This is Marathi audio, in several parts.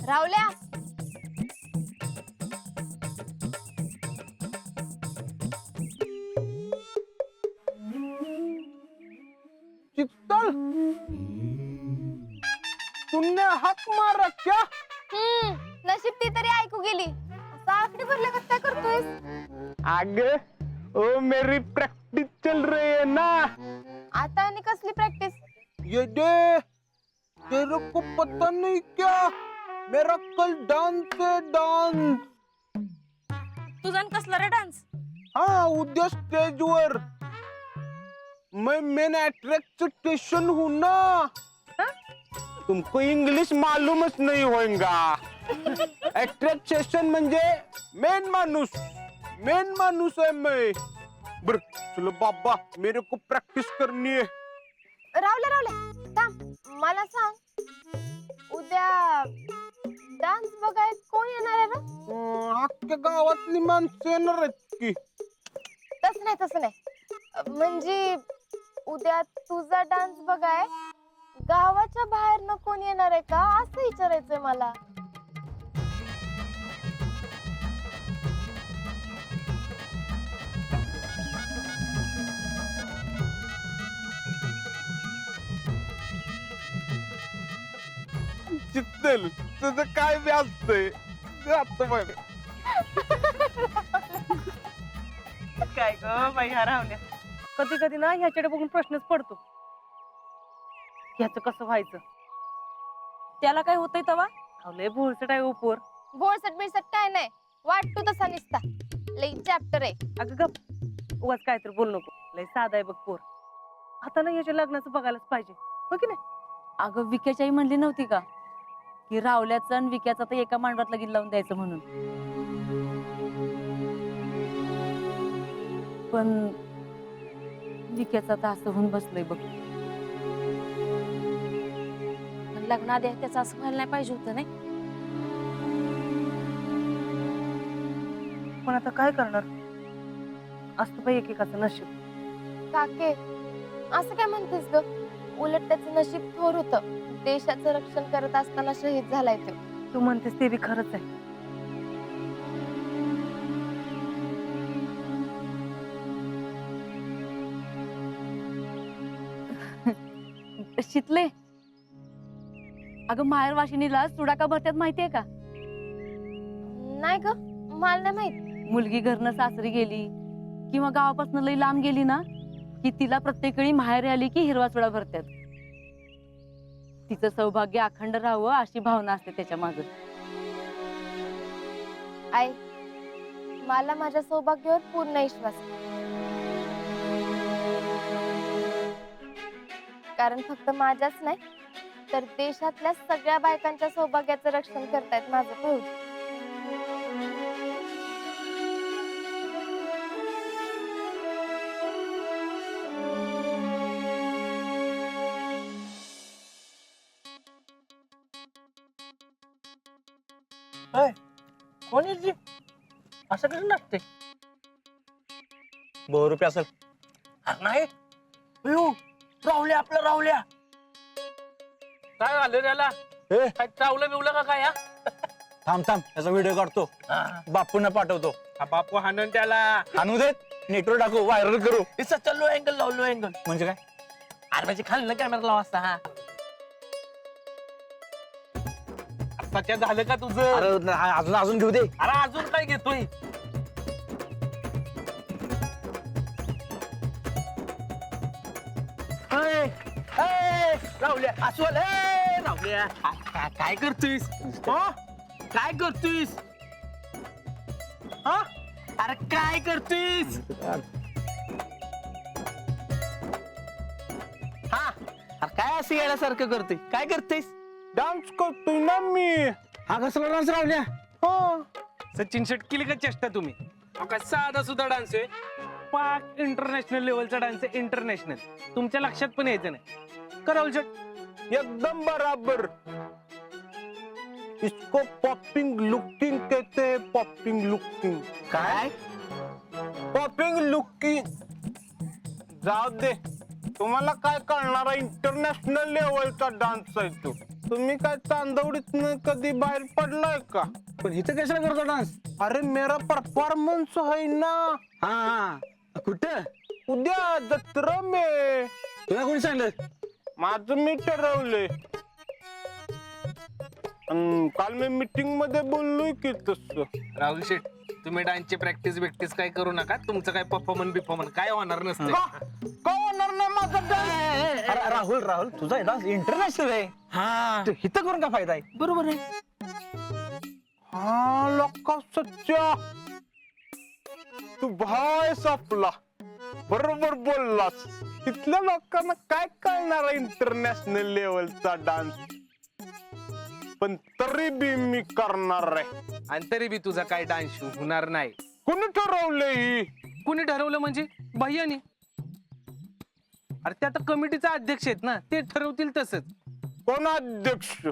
रावल्या चित्तल तुमने हाक मारा क्या? नशीब ती तरी ऐकू गेली. असं आकडे भरले का काय करतोयस? आगे ओ मेरी प्रैक्टिस चल रही है ना. आता आणि कसली प्रॅक्टिस? ये दे तेरे को पता नहीं क्या मेरा कल डांस है डांस. तुझा न कसला रे डान्स? हाँ उद्या स्टेज वर मैं मेन अट्रैक्शन हूँ ना. तुमको इंग्लिश मालूमच नहीं होगा. अट्रैक्शन म्हणजे मेन माणूस है मैं. बर चलो बाबा मेरे को प्रैक्टिस करनी है. रावल्या थांब मला सांग उद्या डान्स बघाय कोण येणार आहे ना? अख्ख्या गावातली माणसं येणार आहेत की. तसं नाही म्हणजे उद्या तुझा डान्स बघाय गावाच्या बाहेर न कोण येणार आहे का असं विचारायचंय मला. चित्तल तुझं काय बी असतंय जात बघ. काय ग बाई हा रावल्या, कधी कधी ना ह्याच्याकडे बघून प्रश्नच पडतो, ह्याचं कसं व्हायचं. त्याला काय होतंय तवा? लय भोळसट आहे उपोर. बोळसट बिळसट काय नाही वाटतो तसा निसता लई चॅप्टर आहे. अगं गप, उगाच काय तर बोल नको. लय साधा आहे बघ पोर. आता ना याच्या लग्नाचं बघायलाच पाहिजे हो की नाही? अगं विक्याची आई म्हणली नव्हती का की रावल्याचं आणि विक्याचं तर एका मांडवात लगीन लावून द्यायचं म्हणून. पण विक्याचं आता असं होऊन बसलंय बघ. लग्नाआधी त्याचं असं व्हायला नाही पाहिजे होतं नाही. पण आता काय करणार, असतं बाई एकेकाचं नशीब. काके असं काय म्हणतेस ग? उलट त्याचं नशीब थोर होतं. देशाचं रक्षण करत असताना शहीद झालाय तो. तू म्हणतेस ते बी खरंच आहे. शितले, अगं माहेर वाशिनीला सुडाका भरत्यात माहितीये का? नाही ग मला नाही माहित. मुलगी घरनं सासरी गेली किंवा गावापासून लई लांब गेली ना की तिला प्रत्येक वेळी माहेर आली की हिरवा चुडा भरतात. तिचं सौभाग्य अखंड राहावं अशी भावना असते त्याच्या मागे. आई मला माझ्या सौभाग्यावर पूर्ण विश्वास आहे. कारण फक्त माझ्याच नाही तर देशातल्या सगळ्या बायकांच्या सौभाग्याचं रक्षण करतायत माझं भाऊ. कोण जी असं कसं लागते? ₹100 असेल. नाही रावल्या, आपला रावल्या. काय झालं त्याला? काय चावलं बिवलं का काय? थांब त्याचा व्हिडिओ काढतो, बापूंना पाठवतो. बापू हाणन त्याला. आणू देत, नेटवर टाकू, व्हायरल करू. लो अँगल लाव, लो अँगल. म्हणजे काय? अरे म्हणजे खाली कॅमेरा लावा असता. हा सच्या झालं का तुझं? अरे अजून घेऊ दे. अरे अजून काय घेतोय? रावल्या अस्वल, रावल्या काय करतोयस? काय करतोयस? अरे काय करतोयस? हा अरे काय असं येण्यासारखं करतोय? काय करतोयस? डान्स करतोय ना मी. हा कसला डान्स रावल्या? सचिन शेट्टी का चेष्टा तुम्ही? का साधा सुद्धा डान्स आहे, पाक इंटरनॅशनल लेवलचा डान्स आहे. इंटरनॅशनल तुमच्या लक्षात पण यायचं नाही. करावल शेट एकदम बराबर. इसको पॉपिंग लुकिंग कहते हैं. Popping looking. काय? Popping looking. जाऊ दे तुम्हाला काय कळणार इंटरनॅशनल लेवलचा डान्स आहे तो. तुम्ही काय चांदवडीत कधी बाहेर पडलाय का? पण इथं कशाला करतो डान्स? अरे मेरा परफॉर्मन्स आहे ना. हा कुठं? उद्या जत्रा मे. तुला कोणी सांगितलं? माझं मी ठरवलंय. काल मी मीटिंग मध्ये बोललोय की तसं. राहुल शेठ, तुम्ही डान्सची प्रॅक्टिस बिक्टिस काय करू नका. तुमचं काय परफॉर्मन्स काय होणार नसतं. का होणार नाही माझा डान्स? अरे राहुल तुझा डान्स इंटरनॅशनल आहे. हा तू इथं करून का फायदा आहे? बरोबर आहे. हा लोका सच्चा, तू भाय सापला. बरोबर बोललास. इथल्या लोकांना काय कळणार इंटरनॅशनल लेवलचा डान्स. पण तरी बी मी करणार आहे. आणि तरी बी तुझा काय डान्स होणार नाही. कोणी ठरवलंय ही? कुणी ठरवलं म्हणजे भैयानी. अरे त्या तर कमिटीचा अध्यक्ष आहेत ना, ते ठरवतील तसंच. कोण अध्यक्ष?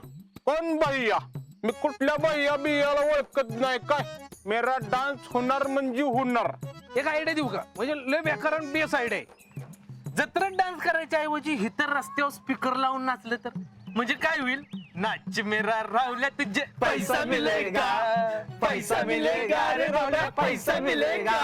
कोण भैया? मी कुठल्या भैया बियाला ओळखत नाही काय. मेरा डान्स होणार म्हणजे होणार. एक आयडिया देऊ का? म्हणजे लय बेकार बेस आयडिया आहे. जत्रेत डान्स करायच्या ऐवजी इतर रस्त्यावर स्पीकर लावून नाचलं तर म्हणजे काय होईल? नाच मेरा राहुल्या तुझे पैसा मिलेगा, पैसा मिलेगा रे राहुल्या, पैसा मिलेगा.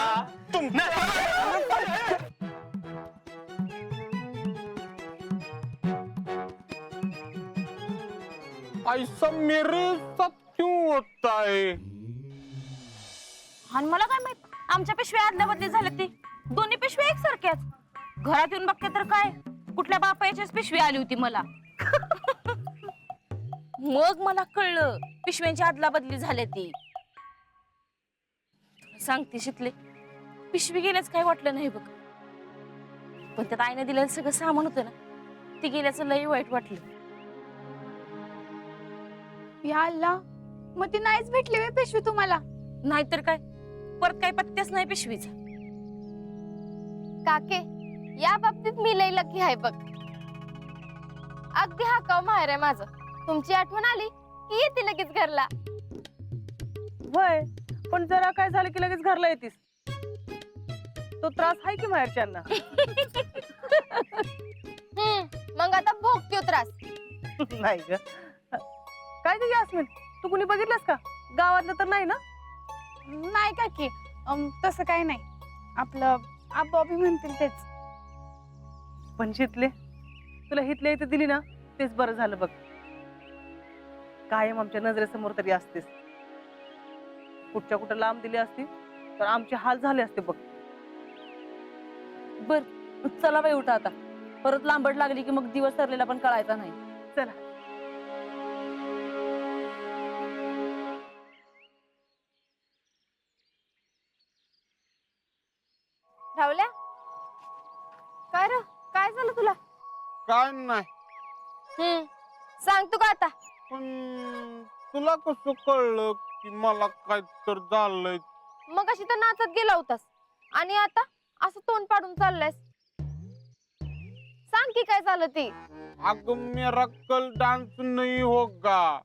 ऐसा मेरे साथ क्यों होता है? आणि मला काय माहित आमच्या पिशव्या आदल्या बदली झाल्या. ती दोन्ही पिशव्या एकसारख्याच. घरात येऊन बघते तर काय कुठल्या बापाचीच पिशवी आली होती मला. मग मला कळलं पिशव्यांची आदला बदली झाल्या. ती सांगते शिकले पिशवी गेल्याच काय वाटलं नाही बघ. पण त्यात आईने दिलेलं सगळं सामान होतं ना, ती गेल्याचं लई वाईट वाटलं. या अल्ला, मग ती नाहीच भेटली होय पिशवी तुम्हाला? नाहीतर काय, परत काही पत्त्याच नाही पिशवीचा. काके, या बाबतीत मी लई लकी आहे बघ. अगदी हाकाव माहेर आहे माझं. तुमची आठवण आली की येते लगेच घरला. होय, पण जरा काय झालं की लगेच घरला येतीस. तो त्रास आहे की माहेरच्यांना. मग आता भोगतो त्रास. नाही ग. काय ग यास्मिन, तू कुणी बघितलंस का? गावातलं तर नाही ना? नाही काकी, तसं काही नाही. आपलं आबी म्हणतील तेच. पण शितले, तुला हितले इथे दिली ना तेच बरं झालं बघ. कायम आमच्या नजरेसमोर तरी असतेस. कुठच्या कुठं लांब दिली असती तर आमचे हाल झाले असते बघ. बर, चला बाई उठा आता. परत लांबट लागली की मग दिवस सरलेला पण कळायचा नाही. चला. राहुल्या, काय र, काय झालं तुला? काय नाही. सांगतो का आता? पण तुला कसं कळलं की मला काय तर झालंय? मग अशी तर नाचत गेला होतास आणि आता असं तोंड पाडून चाललायस. सांग की काय झालं ते. अगं मेरा कल डांस नहीं होगा.